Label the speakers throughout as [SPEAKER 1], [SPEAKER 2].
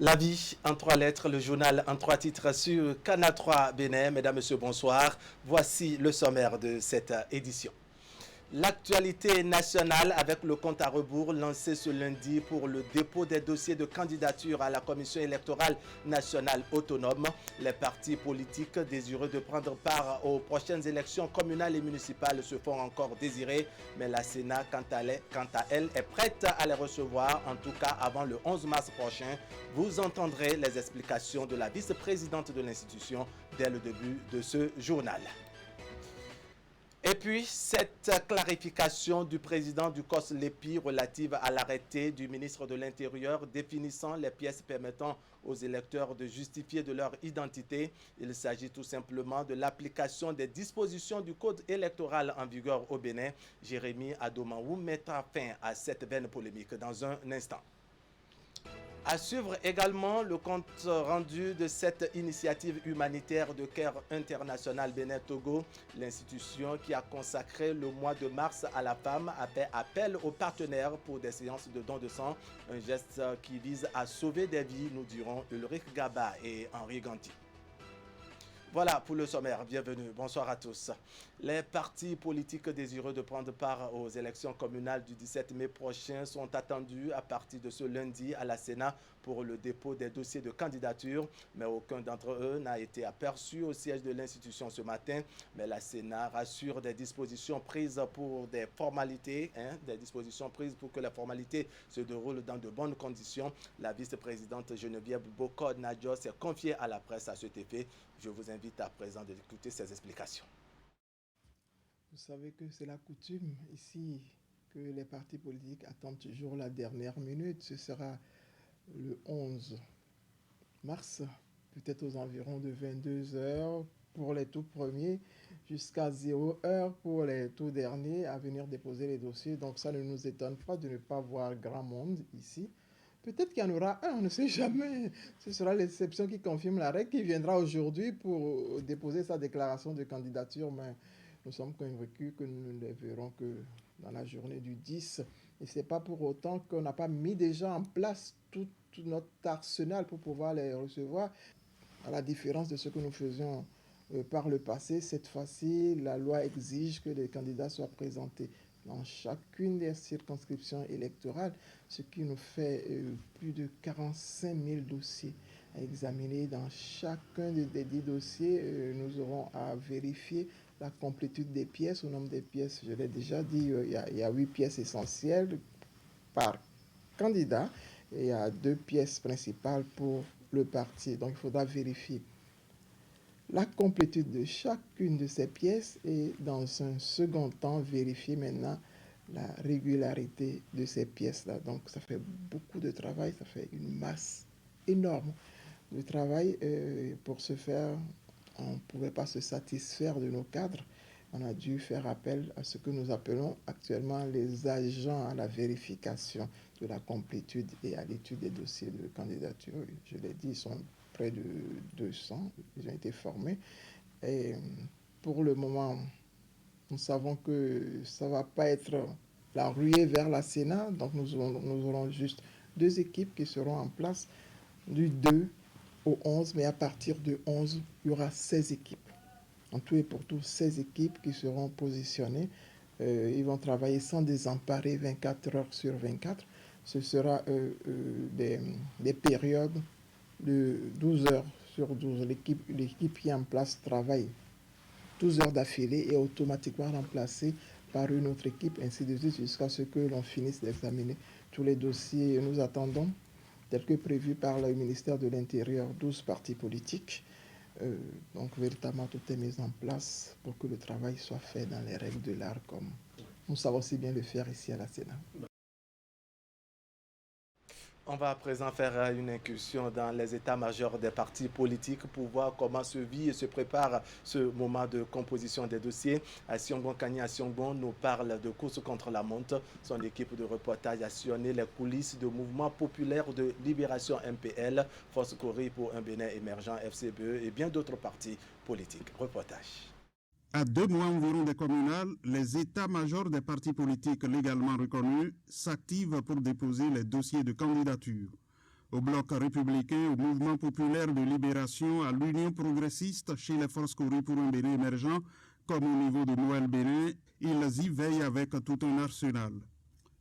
[SPEAKER 1] La vie en trois lettres, le journal en trois titres sur Canal 3 Bénin. Mesdames, Messieurs, bonsoir. Voici le sommaire de cette édition. L'actualité nationale avec le compte à rebours lancé ce lundi pour le dépôt des dossiers de candidature à la Commission électorale nationale autonome. Les partis politiques désireux de prendre part aux prochaines élections communales et municipales se font encore désirer, mais la Sénat, quant à elle, est prête à les recevoir, en tout cas avant le 11 mars prochain. Vous entendrez les explications de la vice-présidente de l'institution dès le début de ce journal. Et puis, cette clarification du président du COS-LEPI relative à l'arrêté du ministre de l'Intérieur définissant les pièces permettant aux électeurs de justifier de leur identité. Il s'agit tout simplement de l'application des dispositions du code électoral en vigueur au Bénin. Jérémy Adomaou mettra fin à cette vaine polémique dans un instant. À suivre également le compte rendu de cette initiative humanitaire de Care International Bénin-Togo, l'institution qui a consacré le mois de mars à la femme a fait appel aux partenaires pour des séances de dons de sang, un geste qui vise à sauver des vies, nous dirons Ulrich Gaba et Henri Ganti. Voilà pour le sommaire. Bienvenue. Bonsoir à tous. Les partis politiques désireux de prendre part aux élections communales du 17 mai prochain sont attendus à partir de ce lundi à la Sénat pour le dépôt des dossiers de candidature. Mais aucun d'entre eux n'a été aperçu au siège de l'institution ce matin. Mais la Sénat rassure des dispositions prises pour des formalités, des dispositions prises pour que les formalités se déroulent dans de bonnes conditions. La vice-présidente Geneviève Boko-Nadjo s'est confiée à la presse à cet effet. Je vous invite à présent d'écouter ces explications.
[SPEAKER 2] Vous savez que c'est la coutume ici que les partis politiques attendent toujours la dernière minute. Ce sera le 11 mars, peut-être aux environs de 22 heures pour les tout premiers, jusqu'à 0 heure pour les tout derniers à venir déposer les dossiers. Donc ça ne nous étonne pas de ne pas voir grand monde ici. Peut-être qu'il y en aura un, on ne sait jamais. Ce sera l'exception qui confirme la règle, qui viendra aujourd'hui pour déposer sa déclaration de candidature, mais nous sommes convaincus que nous ne les verrons que dans la journée du 10. Et ce n'est pas pour autant qu'on n'a pas mis déjà en place tout notre arsenal pour pouvoir les recevoir. À la différence de ce que nous faisions par le passé, cette fois-ci, la loi exige que les candidats soient présentés dans chacune des circonscriptions électorales, ce qui nous fait plus de 45 000 dossiers à examiner. Dans chacun des 10 dossiers, nous aurons à vérifier la complétude des pièces. Au nombre des pièces, je l'ai déjà dit, il y a 8 pièces essentielles par candidat et il y a 2 pièces principales pour le parti. Donc il faudra vérifier la complétude de chacune de ces pièces et dans un second temps vérifier maintenant la régularité de ces pièces-là. Donc ça fait beaucoup de travail, ça fait une masse énorme de travail. Pour ce faire, on ne pouvait pas se satisfaire de nos cadres. On a dû faire appel à ce que nous appelons actuellement les agents à la vérification de la complétude et à l'étude des dossiers de candidature. Je l'ai dit, ils sont près de 200, ils ont été formés. Et pour le moment, nous savons que ça ne va pas être la ruée vers la Sénat, donc nous aurons juste 2 équipes qui seront en place du 2 au 11, mais à partir du 11, il y aura 16 équipes. En tout et pour tout, 16 équipes qui seront positionnées. Ils vont travailler sans désemparer 24 heures sur 24. Ce sera des périodes de 12 heures sur 12. L'équipe qui est en place travaille 12 heures d'affilée et automatiquement remplacée par une autre équipe, ainsi de suite, jusqu'à ce que l'on finisse d'examiner tous les dossiers. Nous attendons, tel que prévu par le ministère de l'Intérieur, 12 partis politiques. Donc véritablement tout est mis en place pour que le travail soit fait dans les règles de l'art comme nous savons si bien le faire ici à la Sénat.
[SPEAKER 1] On va à présent faire une incursion dans les états-majors des partis politiques pour voir comment se vit et se prépare ce moment de composition des dossiers. Siongbon Kani Siongbon nous parle de course contre la montre. Son équipe de reportage a sillonné les coulisses de mouvements populaires de libération MPL, Force Cori pour un Bénin émergent FCBE et bien d'autres partis politiques. Reportage.
[SPEAKER 3] À 2 mois environ des communales, les états-majors des partis politiques légalement reconnus s'activent pour déposer les dossiers de candidature. au Bloc républicain, au Mouvement populaire de libération, à l'Union progressiste, chez les forces Kori pour un Bénin émergent, comme au niveau de Noël Bénin, ils y veillent avec tout un arsenal.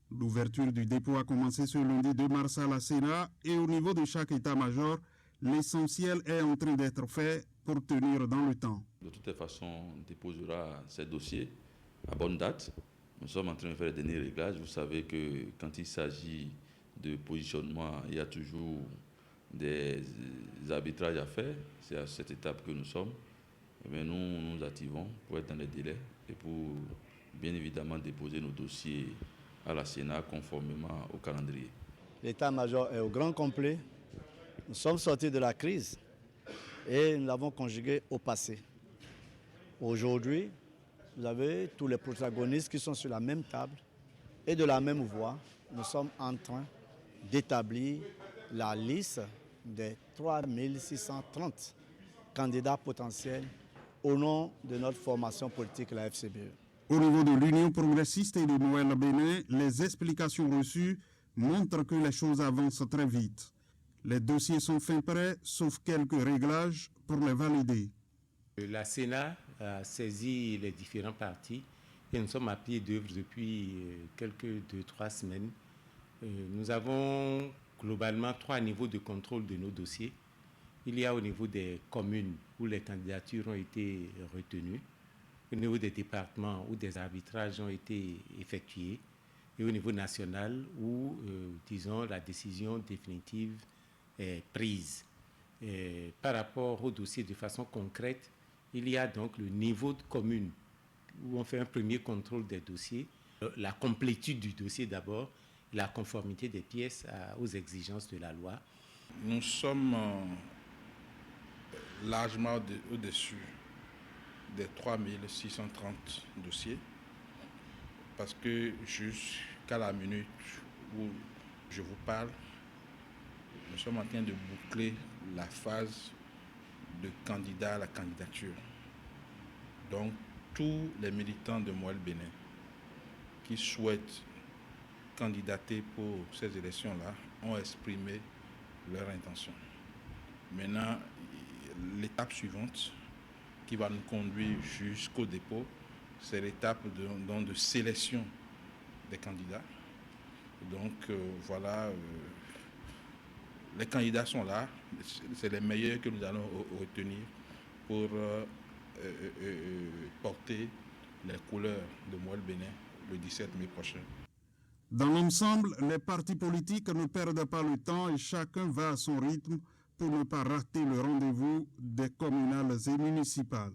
[SPEAKER 3] L'ouverture du dépôt a commencé ce lundi 2 mars à la Sénat et au niveau de chaque état-major, l'essentiel est en train d'être fait pour tenir dans le temps.
[SPEAKER 4] De toute façon, on déposera ces dossiers à bonne date. Nous sommes en train de faire les derniers réglages. Vous savez que quand il s'agit de positionnement, il y a toujours des arbitrages à faire. C'est à cette étape que nous sommes. Mais nous activons pour être dans les délais et pour bien évidemment déposer nos dossiers à la Sénat conformément au calendrier.
[SPEAKER 5] L'état-major est au grand complet. Nous sommes sortis de la crise et nous l'avons conjugué au passé. Aujourd'hui, vous avez tous les protagonistes qui sont sur la même table et de la même voie. Nous sommes en train d'établir la liste des 3630 candidats potentiels au nom de notre formation politique, la FCBE.
[SPEAKER 3] Au niveau de l'Union progressiste et de Noël Bénin, les explications reçues montrent que les choses avancent très vite. Les dossiers sont fin prêts, sauf quelques réglages pour les valider.
[SPEAKER 6] La Sénat a saisi les différents partis et nous sommes à pied d'œuvre depuis quelques 2-3 semaines. Nous avons globalement 3 niveaux de contrôle de nos dossiers. Il y a au niveau des communes où les candidatures ont été retenues, au niveau des départements où des arbitrages ont été effectués et au niveau national où, disons, la décision définitive est prise. Et par rapport au dossier de façon concrète, il y a donc le niveau de commune où on fait un premier contrôle des dossiers, la complétude du dossier d'abord, la conformité des pièces aux exigences de la loi.
[SPEAKER 7] Nous sommes largement au-dessus des 3630 dossiers parce que jusqu'à la minute où je vous parle, nous sommes en train de boucler la phase de candidat à la candidature. Donc, tous les militants de Moël Bénin qui souhaitent candidater pour ces élections-là ont exprimé leur intention. Maintenant, l'étape suivante qui va nous conduire jusqu'au dépôt, c'est l'étape de sélection des candidats. Donc, voilà, les candidats sont là, c'est les meilleurs que nous allons retenir pour porter les couleurs de Moël Bénin le 17 mai prochain.
[SPEAKER 3] Dans l'ensemble, les partis politiques ne perdent pas le temps et chacun va à son rythme pour ne pas rater le rendez-vous des communales et municipales.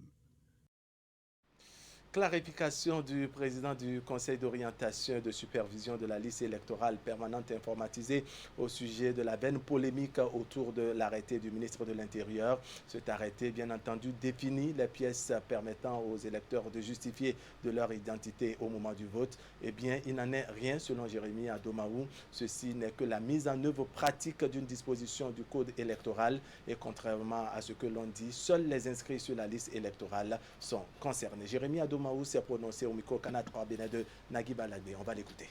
[SPEAKER 1] Clarification du président du Conseil d'orientation et de supervision de la liste électorale permanente informatisée au sujet de la vaine polémique autour de l'arrêté du ministre de l'Intérieur. Cet arrêté, bien entendu, définit les pièces permettant aux électeurs de justifier de leur identité au moment du vote. Eh bien, il n'en est rien selon Jérémy Adomaou. Ceci n'est que la mise en œuvre pratique d'une disposition du code électoral et contrairement à ce que l'on dit, seuls les inscrits sur la liste électorale sont concernés. Jérémy Adomaou s'est prononcé au micro Canal 3 Bénin de Nagui Balagbe. On va l'écouter.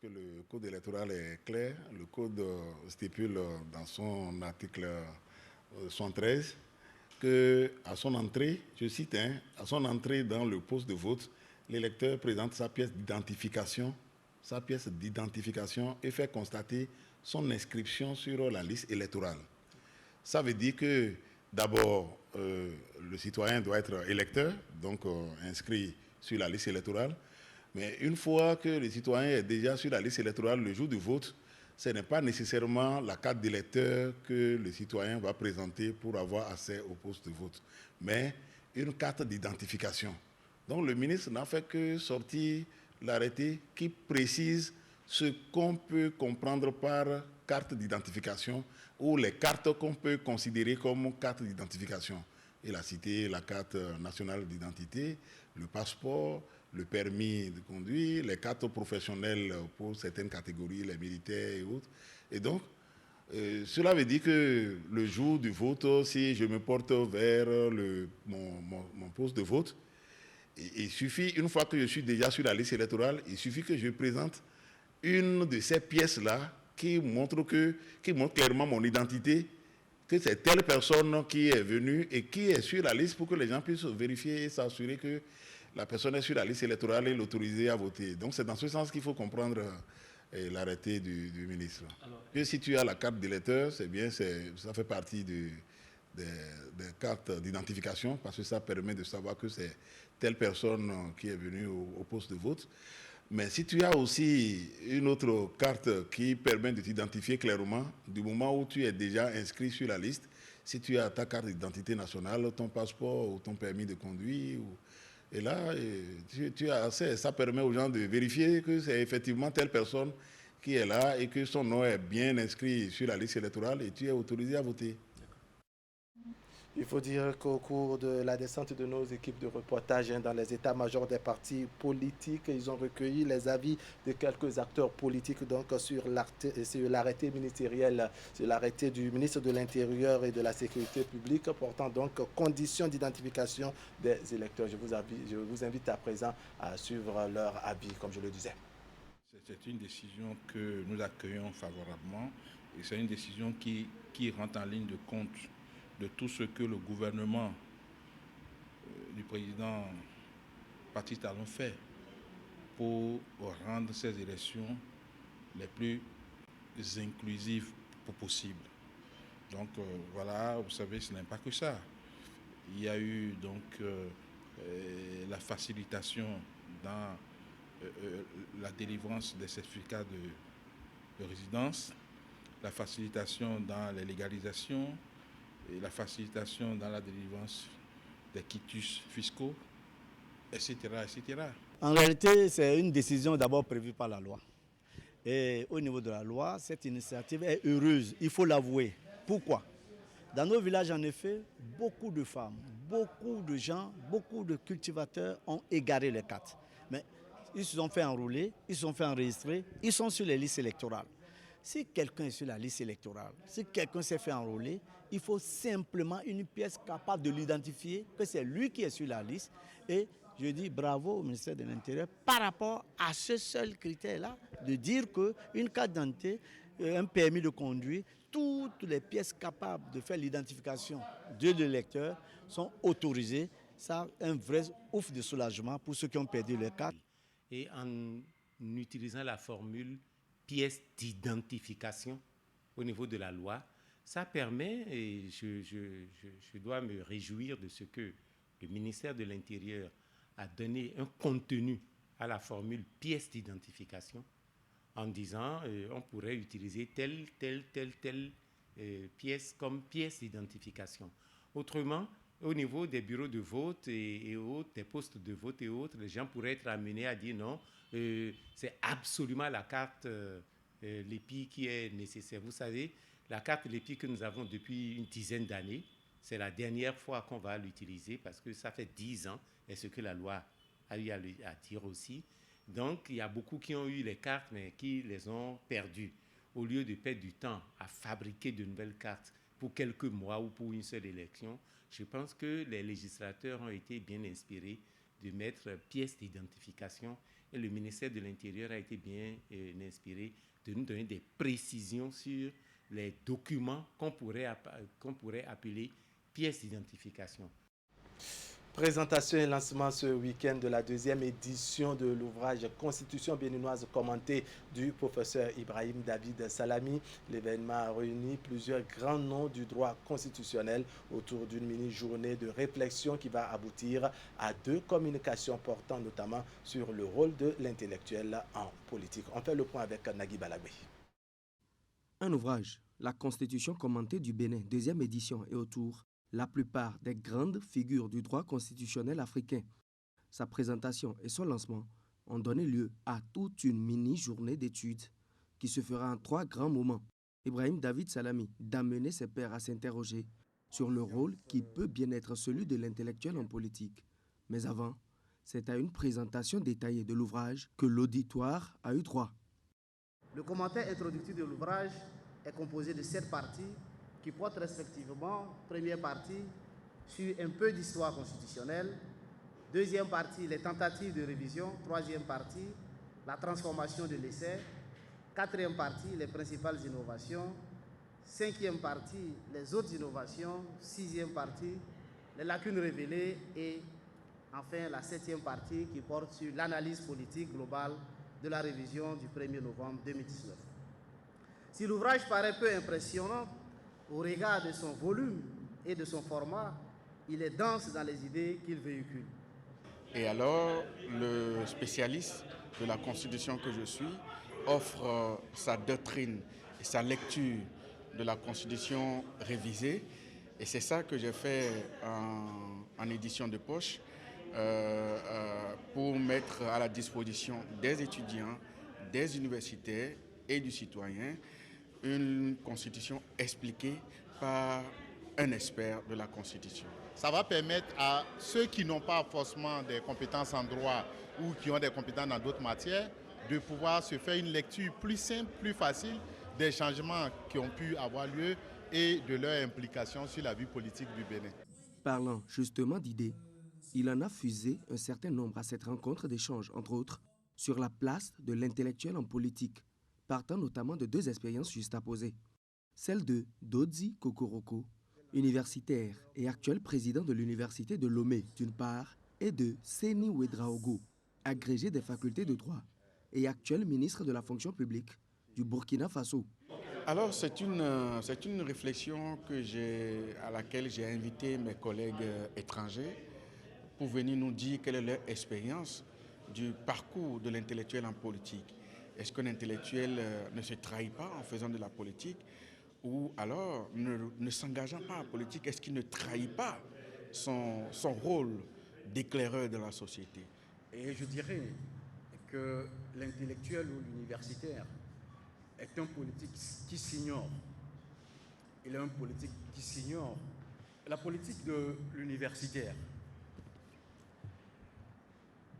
[SPEAKER 8] Le code électoral est clair. Le code stipule dans son article 113 qu'à son entrée, je cite, à son entrée dans le poste de vote, l'électeur présente sa pièce d'identification et fait constater son inscription sur la liste électorale. Ça veut dire que d'abord, le citoyen doit être électeur, donc inscrit sur la liste électorale. Mais une fois que le citoyen est déjà sur la liste électorale le jour du vote, ce n'est pas nécessairement la carte d'électeur que le citoyen va présenter pour avoir accès au poste de vote, mais une carte d'identification. Donc le ministre n'a fait que sortir l'arrêté qui précise ce qu'on peut comprendre par carte d'identification ou les cartes qu'on peut considérer comme carte d'identification. Il a cité la carte nationale d'identité, le passeport, le permis de conduire, les cartes professionnelles pour certaines catégories, les militaires et autres. Et donc, cela veut dire que le jour du vote, si je me porte vers mon poste de vote, il suffit, une fois que je suis déjà sur la liste électorale, il suffit que je présente une de ces pièces-là qui montre clairement mon identité, que c'est telle personne qui est venue et qui est sur la liste pour que les gens puissent vérifier et s'assurer que la personne est sur la liste électorale et l'autoriser à voter. Donc c'est dans ce sens qu'il faut comprendre l'arrêté du ministre. Et si tu as la carte d'électeur, c'est bien, ça fait partie des cartes d'identification parce que ça permet de savoir que c'est telle personne qui est venue au poste de vote. Mais si tu as aussi une autre carte qui permet de t'identifier clairement, du moment où tu es déjà inscrit sur la liste, si tu as ta carte d'identité nationale, ton passeport ou ton permis de conduire, et là, tu as accès. Ça permet aux gens de vérifier que c'est effectivement telle personne qui est là et que son nom est bien inscrit sur la liste électorale et tu es autorisé à voter.
[SPEAKER 1] Il faut dire qu'au cours de la descente de nos équipes de reportage dans les états-majors des partis politiques, ils ont recueilli les avis de quelques acteurs politiques donc sur l'arrêté ministériel, sur l'arrêté du ministre de l'Intérieur et de la Sécurité publique portant donc conditions d'identification des électeurs. Je vous invite à présent à suivre leur avis, comme je le disais.
[SPEAKER 7] C'est une décision que nous accueillons favorablement et c'est une décision qui rentre en ligne de compte de tout ce que le gouvernement du président Patrice Talon fait pour rendre ces élections les plus inclusives possibles. Donc voilà, vous savez, ce n'est pas que ça. Il y a eu donc la facilitation dans la délivrance des certificats de résidence, la facilitation dans les légalisations, et la facilitation dans la délivrance des quitus fiscaux, etc., etc.
[SPEAKER 5] En réalité, c'est une décision d'abord prévue par la loi. Et au niveau de la loi, cette initiative est heureuse, il faut l'avouer. Pourquoi? Dans nos villages, en effet, beaucoup de femmes, beaucoup de gens, beaucoup de cultivateurs ont égaré les cartes. Mais ils se sont fait enrôler, ils se sont fait enregistrer, ils sont sur les listes électorales. Si quelqu'un est sur la liste électorale, si quelqu'un s'est fait enrôler, il faut simplement une pièce capable de l'identifier, que c'est lui qui est sur la liste. Et je dis bravo au ministère de l'Intérieur par rapport à ce seul critère-là, de dire qu'une carte d'identité, un permis de conduire, toutes les pièces capables de faire l'identification de l'électeur sont autorisées. Ça a un vrai ouf de soulagement pour ceux qui ont perdu leur carte.
[SPEAKER 6] Et en utilisant la formule pièce d'identification au niveau de la loi, ça permet, et je dois me réjouir de ce que le ministère de l'Intérieur a donné un contenu à la formule pièce d'identification en disant on pourrait utiliser telle pièce comme pièce d'identification. Autrement, au niveau des bureaux de vote et autres, des postes de vote et autres, les gens pourraient être amenés à dire non, c'est absolument la carte l'EPI qui est nécessaire. Vous savez, la carte l'EPI que nous avons depuis une dizaine d'années, c'est la dernière fois qu'on va l'utiliser parce que ça fait 10 ans, et ce que la loi a eu à dire aussi. Donc, il y a beaucoup qui ont eu les cartes, mais qui les ont perdues. Au lieu de perdre du temps à fabriquer de nouvelles cartes pour quelques mois ou pour une seule élection, je pense que les législateurs ont été bien inspirés de mettre pièce d'identification et le ministère de l'Intérieur a été bien inspiré de nous donner des précisions sur les documents qu'on pourrait appeler pièces d'identification.
[SPEAKER 1] Présentation et lancement ce week-end de la deuxième édition de l'ouvrage Constitution béninoise commentée du professeur Ibrahim David Salami. L'événement a réuni plusieurs grands noms du droit constitutionnel autour d'une mini-journée de réflexion qui va aboutir à 2 communications portant notamment sur le rôle de l'intellectuel en politique. On fait le point avec Nagui Balagbe.
[SPEAKER 9] Un ouvrage, La Constitution commentée du Bénin, deuxième édition, et autour la plupart des grandes figures du droit constitutionnel africain. Sa présentation et son lancement ont donné lieu à toute une mini-journée d'études qui se fera en 3 grands moments. Ibrahim David Salami d'amener ses pairs à s'interroger sur le rôle qui peut bien être celui de l'intellectuel en politique. Mais avant, c'est à une présentation détaillée de l'ouvrage que l'auditoire a eu droit.
[SPEAKER 10] Le commentaire introductif de l'ouvrage est composé de 7 parties qui portent respectivement, première partie, sur un peu d'histoire constitutionnelle, deuxième partie, les tentatives de révision, troisième partie, la transformation de l'essai, 4e partie, les principales innovations. 5e partie, les autres innovations. 6e partie, les lacunes révélées. Et enfin, la 7e partie qui porte sur l'analyse politique globale de la révision du 1er novembre 2019. Si l'ouvrage paraît peu impressionnant au regard de son volume et de son format, il est dense dans les idées qu'il véhicule.
[SPEAKER 7] Et alors, le spécialiste de la Constitution que je suis offre sa doctrine et sa lecture de la Constitution révisée. Et c'est ça que j'ai fait en édition de poche pour mettre à la disposition des étudiants, des universitaires et du citoyen une Constitution expliquée par un expert de la Constitution.
[SPEAKER 8] Ça va permettre à ceux qui n'ont pas forcément des compétences en droit ou qui ont des compétences dans d'autres matières de pouvoir se faire une lecture plus simple, plus facile des changements qui ont pu avoir lieu et de leur implication sur la vie politique du Bénin.
[SPEAKER 9] Parlant justement d'idées, il en a fusé un certain nombre à cette rencontre d'échanges, entre autres, sur la place de l'intellectuel en politique, partant notamment de 2 expériences juxtaposées. Celle de Dodzi Kokoroko, universitaire et actuel président de l'université de Lomé d'une part, et de Seni Ouedraogo, agrégé des facultés de droit et actuel ministre de la fonction publique du Burkina Faso.
[SPEAKER 7] Alors c'est une réflexion à laquelle j'ai invité mes collègues étrangers pour venir nous dire quelle est leur expérience du parcours de l'intellectuel en politique. Est-ce qu'un intellectuel ne se trahit pas en faisant de la politique? Ou alors, ne s'engageant pas en politique, est-ce qu'il ne trahit pas son rôle d'éclaireur de la société?
[SPEAKER 11] Et je dirais que l'intellectuel ou l'universitaire est un politique qui s'ignore. Il est un politique qui s'ignore. La politique de l'universitaire,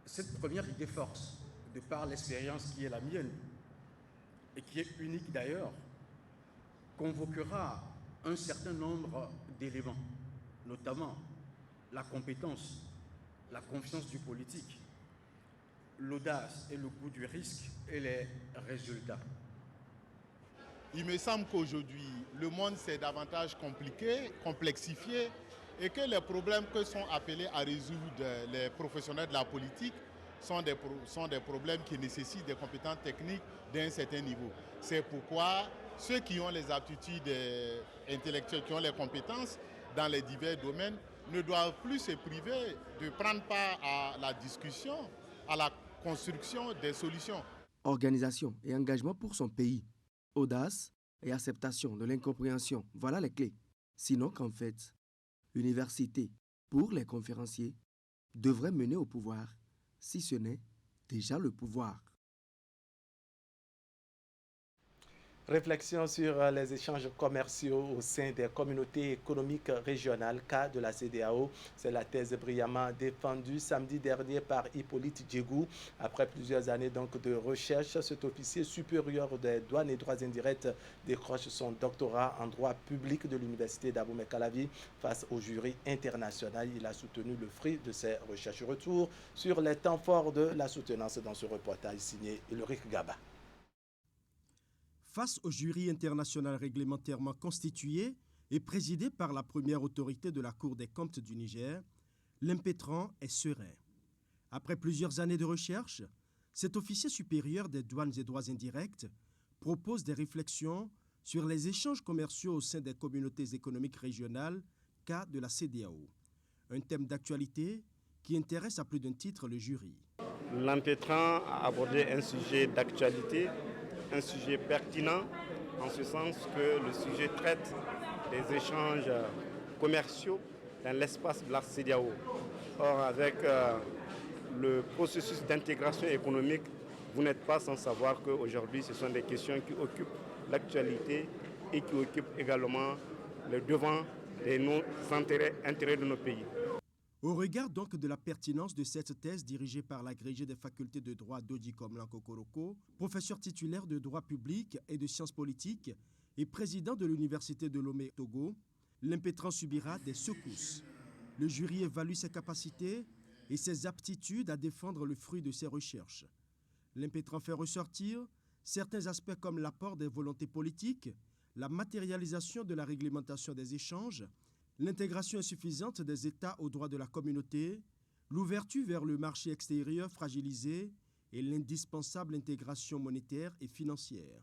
[SPEAKER 11] cette première idée force, de par l'expérience qui est la mienne, et qui est unique d'ailleurs, convoquera un certain nombre d'éléments, notamment la compétence, la confiance du politique, l'audace et le goût du risque et les résultats.
[SPEAKER 8] Il me semble qu'aujourd'hui, le monde s'est davantage compliqué, complexifié, et que les problèmes que sont appelés à résoudre les professionnels de la politique sont des problèmes qui nécessitent des compétences techniques d'un certain niveau. C'est pourquoi ceux qui ont les aptitudes intellectuelles, qui ont les compétences dans les divers domaines, ne doivent plus se priver de prendre part à la discussion, à la construction des solutions.
[SPEAKER 9] Organisation et engagement pour son pays, audace et acceptation de l'incompréhension, voilà les clés. Sinon qu'en fait, l'université, pour les conférenciers, devrait mener au pouvoir, si ce n'est déjà le pouvoir.
[SPEAKER 1] Réflexion sur les échanges commerciaux au sein des communautés économiques régionales, cas de la CEDEAO. C'est la thèse brillamment défendue samedi dernier par Hippolyte Djegou. Après plusieurs années donc de recherche, cet officier supérieur des douanes et droits indirects décroche son doctorat en droit public de l'université d'Abomey-Calavi face au jury international. Il a soutenu le fruit de ses recherches. Retour sur les temps forts de la soutenance dans ce reportage signé Ulrich Gaba.
[SPEAKER 12] Face au jury international réglementairement constitué et présidé par la première autorité de la Cour des comptes du Niger, l'impétrant est serein. Après plusieurs années de recherche, cet officier supérieur des douanes et droits indirects propose des réflexions sur les échanges commerciaux au sein des communautés économiques régionales, cas de la CEDEAO. Un thème d'actualité qui intéresse à plus d'un titre le jury.
[SPEAKER 13] L'impétrant a abordé un sujet d'actualité, un sujet pertinent, en ce sens que le sujet traite des échanges commerciaux dans l'espace de la CEDEAO. Or, avec le processus d'intégration économique, vous n'êtes pas sans savoir qu'aujourd'hui, ce sont des questions qui occupent l'actualité et qui occupent également le devant de nos intérêts de nos pays.
[SPEAKER 12] Au regard donc de la pertinence de cette thèse dirigée par l'agrégé des facultés de droit Dodzi Kokoroko, professeur titulaire de droit public et de sciences politiques et président de l'université de Lomé Togo, l'impétrant subira des secousses. Le jury évalue ses capacités et ses aptitudes à défendre le fruit de ses recherches. L'impétrant fait ressortir Certains aspects comme l'apport des volontés politiques, la matérialisation de la réglementation des échanges, l'intégration insuffisante des États aux droits de la communauté, l'ouverture vers le marché extérieur fragilisé et l'indispensable intégration monétaire et financière.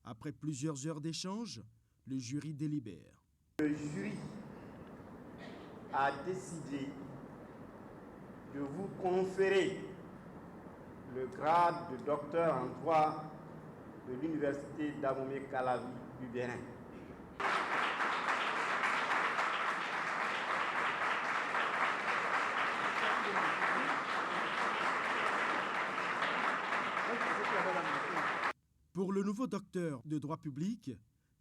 [SPEAKER 12] Après plusieurs heures d'échanges, le jury délibère.
[SPEAKER 14] Le jury a décidé de vous conférer le grade de docteur en droit de l'Université d'Abomey Calavi du Bénin.
[SPEAKER 12] Pour le nouveau docteur de droit public,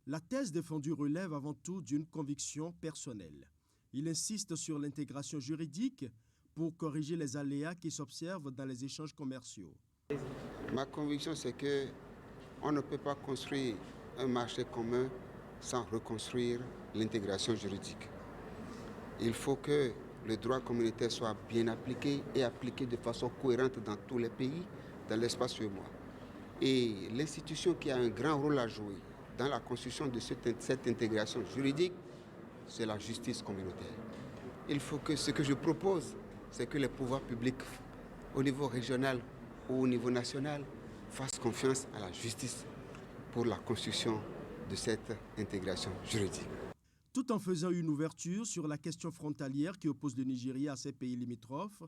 [SPEAKER 12] la thèse défendue relève avant tout d'une conviction personnelle. Il insiste sur l'intégration juridique pour corriger les aléas qui s'observent dans les échanges commerciaux.
[SPEAKER 15] Ma conviction, c'est qu'on ne peut pas construire un marché commun sans reconstruire l'intégration juridique. Il faut que le droit communautaire soit bien appliqué et appliqué de façon cohérente dans tous les pays, dans l'espace UEMOA. Et l'institution qui a un grand rôle à jouer dans la construction de cette intégration juridique, c'est la justice communautaire. Il faut que ce que je propose, c'est que les pouvoirs publics au niveau régional ou au niveau national fassent confiance à la justice pour la construction de cette intégration juridique.
[SPEAKER 12] Tout en faisant une ouverture sur la question frontalière qui oppose le Nigeria à ses pays limitrophes,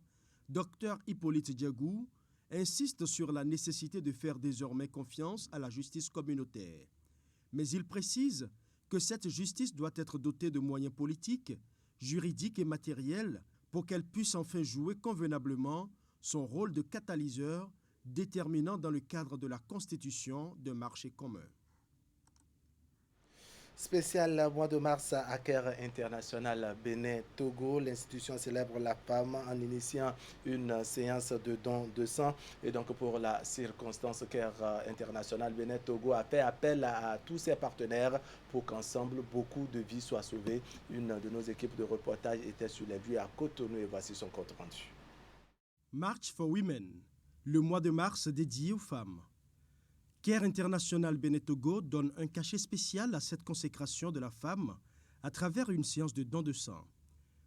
[SPEAKER 12] Dr Hippolyte Diagou insiste sur la nécessité de faire désormais confiance à la justice communautaire. Mais il précise que cette justice doit être dotée de moyens politiques, juridiques et matériels pour qu'elle puisse enfin jouer convenablement son rôle de catalyseur déterminant dans le cadre de la constitution d'un marché commun.
[SPEAKER 1] Spécial mois de mars à Caire International Bénin-Togo, l'institution célèbre la femme en initiant une séance de don de sang. Et donc pour la circonstance, Caire International Bénin-Togo a fait appel à tous ses partenaires pour qu'ensemble beaucoup de vies soient sauvées. Une de nos équipes de reportage était sur les lieux à Cotonou et voici son compte rendu.
[SPEAKER 12] March for Women, le mois de mars dédié aux femmes. Caire International Bénin-Togo donne un cachet spécial à cette consécration de la femme à travers une séance de don de sang.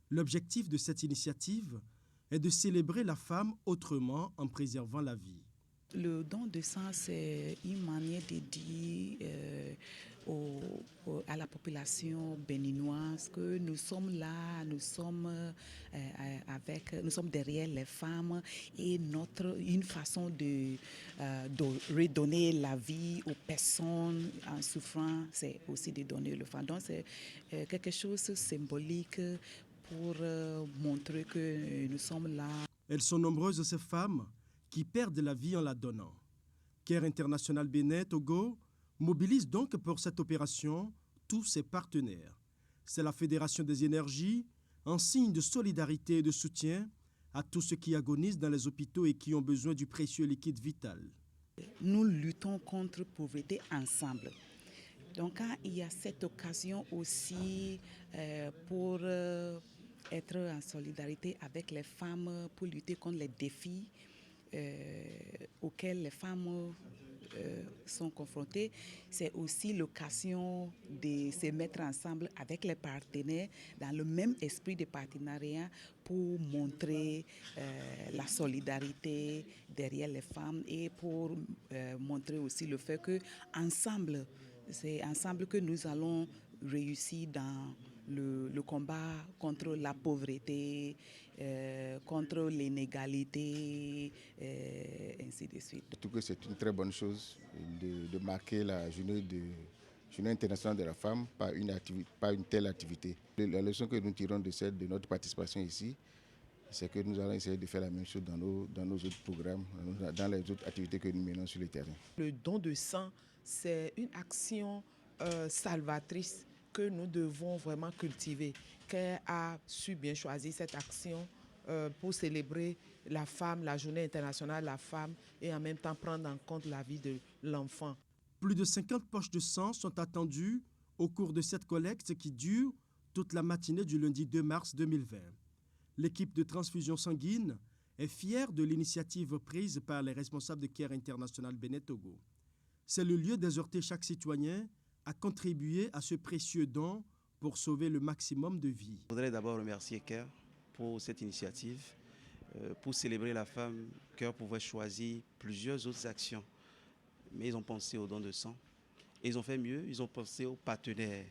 [SPEAKER 12] L'objectif de cette initiative est de célébrer la femme autrement en préservant la vie.
[SPEAKER 16] Le don de sang, c'est une manière de dire à la population béninoise que nous sommes là, nous sommes derrière les femmes et une façon de redonner la vie aux personnes en souffrance, c'est aussi de donner le sang. Donc c'est quelque chose de symbolique pour montrer que nous sommes là.
[SPEAKER 12] Elles sont nombreuses ces femmes qui perdent la vie en la donnant. Caire International Bénin-Togo mobilise donc pour cette opération tous ses partenaires. C'est la Fédération des énergies, en signe de solidarité et de soutien à tous ceux qui agonisent dans les hôpitaux et qui ont besoin du précieux liquide vital.
[SPEAKER 16] Nous luttons contre la pauvreté ensemble. Donc quand il y a cette occasion aussi pour être en solidarité avec les femmes, pour lutter contre les défis auxquels les femmes sont confrontées, c'est aussi l'occasion de se mettre ensemble avec les partenaires dans le même esprit de partenariat pour montrer la solidarité derrière les femmes et pour montrer aussi le fait que ensemble, c'est ensemble que nous allons réussir dans le combat contre la pauvreté, contre l'inégalité, ainsi de suite.
[SPEAKER 17] Je trouve que c'est une très bonne chose de marquer la journée internationale de la femme par une telle activité. La leçon que nous tirons de notre participation ici, c'est que nous allons essayer de faire la même chose dans nos autres programmes, dans les autres activités que nous menons sur le terrain.
[SPEAKER 18] Le don de sang, c'est une action salvatrice que nous devons vraiment cultiver. Caire a su bien choisir cette action pour célébrer la femme, la journée internationale de la femme, et en même temps prendre en compte la vie de l'enfant.
[SPEAKER 12] Plus de 50 poches de sang sont attendues au cours de cette collecte qui dure toute la matinée du lundi 2 mars 2020. L'équipe de transfusion sanguine est fière de l'initiative prise par les responsables de Caire International Bénin-Togo. c'est le lieu d'exhorter chaque citoyen à contribuer à ce précieux don pour sauver le maximum de vies.
[SPEAKER 19] Je voudrais d'abord remercier CARE pour cette initiative. Pour célébrer la femme, CARE pouvait choisir plusieurs autres actions. Mais ils ont pensé au don de sang. Et ils ont fait mieux, ils ont pensé aux partenaires,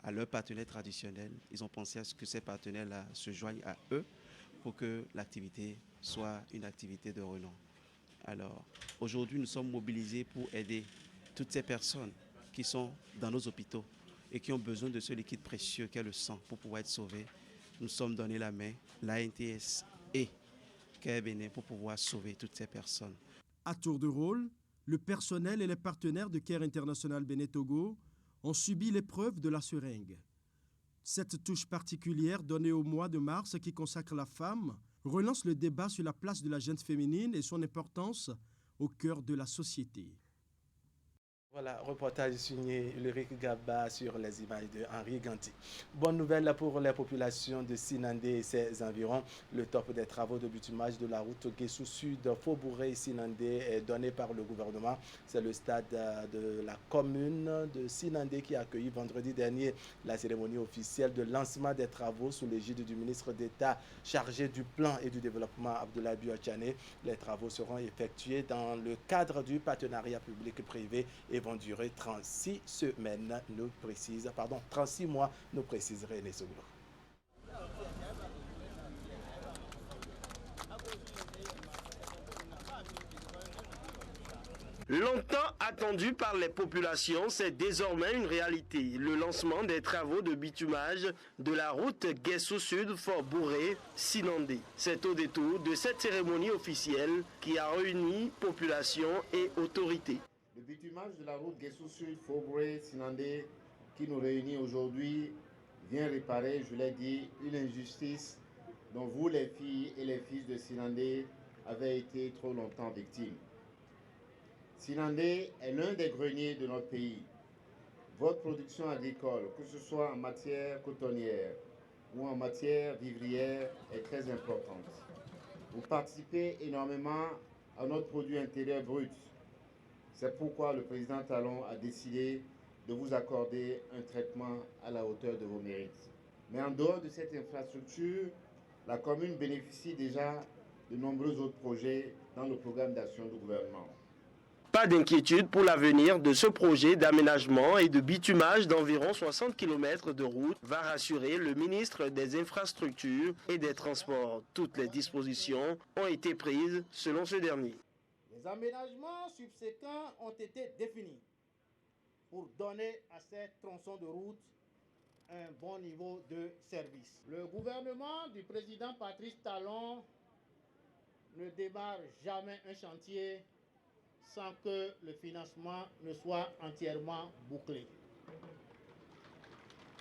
[SPEAKER 19] à leurs partenaires traditionnels. Ils ont pensé à ce que ces partenaires-là se joignent à eux pour que l'activité soit une activité de renom. Alors, aujourd'hui, nous sommes mobilisés pour aider toutes ces personnes qui sont dans nos hôpitaux et qui ont besoin de ce liquide précieux qu'est le sang pour pouvoir être sauvés. Nous sommes donné la main, l'ANTS et CARE Bénin pour pouvoir sauver toutes ces personnes.
[SPEAKER 12] À tour de rôle, le personnel et les partenaires de CARE International Bénin Togo ont subi l'épreuve de la seringue. Cette touche particulière donnée au mois de mars qui consacre la femme relance le débat sur la place de la gente féminine et son importance au cœur de la société.
[SPEAKER 1] Voilà, reportage signé Ulrich Gaba sur les images de Henri Ganti. Bonne nouvelle pour les populations de Sinandé et ses environs. Le top des travaux de bitumage de la route Guessou Sud, Faubourg-Sinandé est donné par le gouvernement. C'est le stade de la commune de Sinandé qui a accueilli vendredi dernier la cérémonie officielle de lancement des travaux sous l'égide du ministre d'État chargé du plan et du développement Abdoulaye Biachane. Les travaux seront effectués dans le cadre du partenariat public-privé et vont durer 36 semaines, 36 mois, nous précise René Souglo.
[SPEAKER 20] Longtemps attendu par les populations, c'est désormais une réalité. Le lancement des travaux de bitumage de la route Guessou Sud, Fort-Bourré-Sinandé. C'est au détour de cette cérémonie officielle qui a réuni population et autorités.
[SPEAKER 21] Le bitumage de la route Guessou Sud, Faubourg-Sinandé, qui nous réunit aujourd'hui, vient réparer, je l'ai dit, une injustice dont vous, les filles et les fils de Sinandé, avez été trop longtemps victimes. Sinandé est l'un des greniers de notre pays. Votre production agricole, que ce soit en matière cotonnière ou en matière vivrière, est très importante. Vous participez énormément à notre produit intérieur brut. C'est pourquoi le président Talon a décidé de vous accorder un traitement à la hauteur de vos mérites. Mais en dehors de cette infrastructure, la commune bénéficie déjà de nombreux autres projets dans le programme d'action du gouvernement.
[SPEAKER 20] Pas d'inquiétude pour l'avenir de ce projet d'aménagement et de bitumage d'environ 60 km de route, va rassurer le ministre des Infrastructures et des Transports. Toutes les dispositions ont été prises selon ce dernier.
[SPEAKER 10] Les aménagements subséquents ont été définis pour donner à ces tronçons de route un bon niveau de service. Le gouvernement du président Patrice Talon ne démarre jamais un chantier sans que le financement ne soit entièrement bouclé.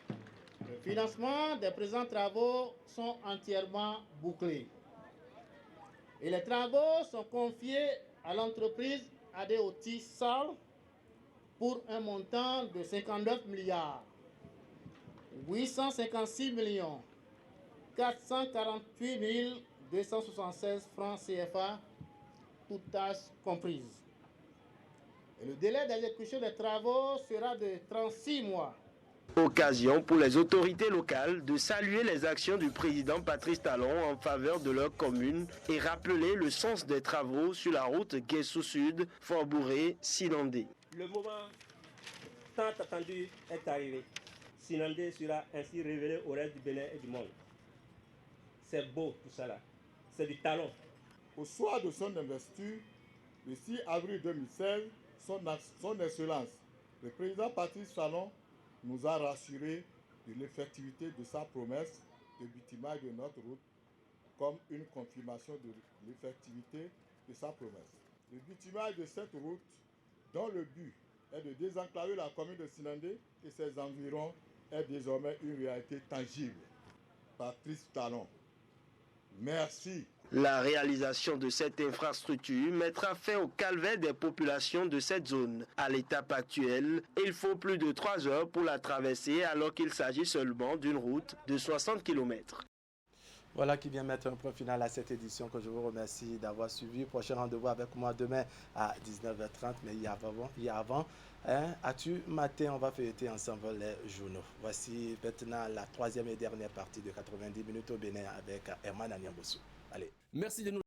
[SPEAKER 10] Le financement des présents travaux sont entièrement bouclés. Et les travaux sont confiés à l'entreprise ADOT SAL pour un montant de 59 milliards 856 millions 448 276 francs CFA, toutes tâches comprises. Et le délai d'exécution des travaux sera de 36 mois.
[SPEAKER 20] Occasion pour les autorités locales de saluer les actions du président Patrice Talon en faveur de leur commune et rappeler le sens des travaux sur la route Guessou Sud, Fort-Bourré-Sinandé.
[SPEAKER 22] Le moment tant attendu est arrivé. Sinandé sera ainsi révélé au reste du Bénin et du monde. C'est beau tout ça là. C'est du talon.
[SPEAKER 23] Au soir de son investiture, le 6 avril 2016, son Excellence, le président Patrice Talon, nous a rassuré de l'effectivité de sa promesse de bitumage de notre route comme une confirmation de l'effectivité de sa promesse. Le bitumage de cette route, dont le but est de désenclaver la commune de Sinandé et ses environs, est désormais une réalité tangible. Patrice Talon, merci.
[SPEAKER 20] La réalisation de cette infrastructure mettra fin au calvaire des populations de cette zone. À l'étape actuelle, il faut plus de 3 heures pour la traverser alors qu'il s'agit seulement d'une route de 60 km.
[SPEAKER 1] Voilà qui vient mettre un point final à cette édition que je vous remercie d'avoir suivi. Prochain rendez-vous avec moi demain à 19h30. Mais il y a avant as-tu matin, on va feuilleter ensemble les journaux. Voici maintenant la troisième et dernière partie de 90 minutes au Bénin avec Herman Anyambossou. Allez.
[SPEAKER 2] Merci de nous